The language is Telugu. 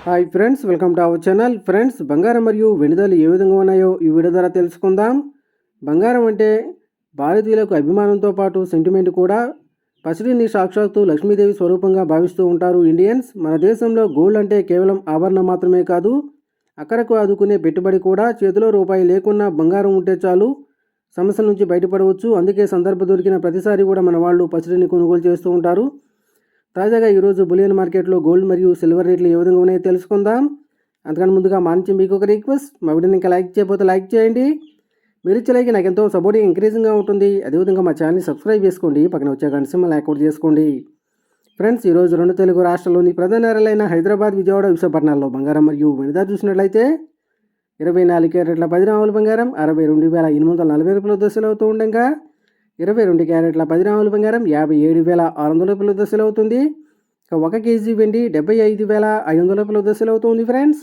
Hi friends, welcome to our channel. Friends, బంగారం మరియు వెండి ధరలు ఏ విధంగా ఉన్నాయో ఈ వీడియో ద్వారా తెలుసుకుందాం. బంగారం అంటే భారతీయులకు అభిమానంతో పాటు సెంటిమెంట్ కూడా. పసిడిని సాక్షాత్తు లక్ష్మీదేవి స్వరూపంగా భావిస్తూ ఉంటారు ఇండియన్స్. మన దేశంలో గోల్డ్ అంటే కేవలం ఆభరణం మాత్రమే కాదు, అక్కడకు ఆదుకునే పెట్టుబడి కూడా. చేతిలో రూపాయి లేకున్నా బంగారం ఉంటే చాలు, సమస్యల నుంచి బయటపడవచ్చు. అందుకే సందర్భం దొరికిన ప్రతిసారి కూడా మన వాళ్ళు పసిడిని కొనుగోలు చేస్తూ ఉంటారు. తాజాగా ఈరోజు బులియన్ మార్కెట్లో గోల్డ్ మరియు సిల్వర్ రేట్లు ఏ విధంగా ఉన్నాయో తెలుసుకుందాం. అంతకన్నా ముందుగా మా నుంచి మీకు ఒక రిక్వెస్ట్, మా వీడియోని ఇంకా లైక్ చేయకపోతే లైక్ చేయండి. మీరు ఇచ్చే లైక్ నాకు ఎంతో సపోర్టింగ్ ఎంకరేజింగ్గా ఉంటుంది. అదేవిధంగా మా ఛానల్ని సబ్స్క్రైబ్ చేసుకోండి, పక్కన వచ్చే గంట సింబల్ యాక్టివేట్ చేసుకోండి. ఫ్రెండ్స్, ఈరోజు రెండు తెలుగు రాష్ట్రాల్లోని ప్రధాన నగరాలైన హైదరాబాద్, విజయవాడ, విశాఖపట్నాల్లో బంగారం మరియు వెండి ధర చూసినట్లయితే 24 క్యారెట్ల 10 గ్రాముల బంగారం 62,840 రూపాయల దశలు అవుతూ ఉండగా, 22 క్యారెట్ల 10 గ్రాముల బంగారం 57,600 రూపాయల దశలు అవుతుంది. ఇక 1 కేజీ వెండి 75,500 రూపాయల దశలు అవుతుంది ఫ్రెండ్స్.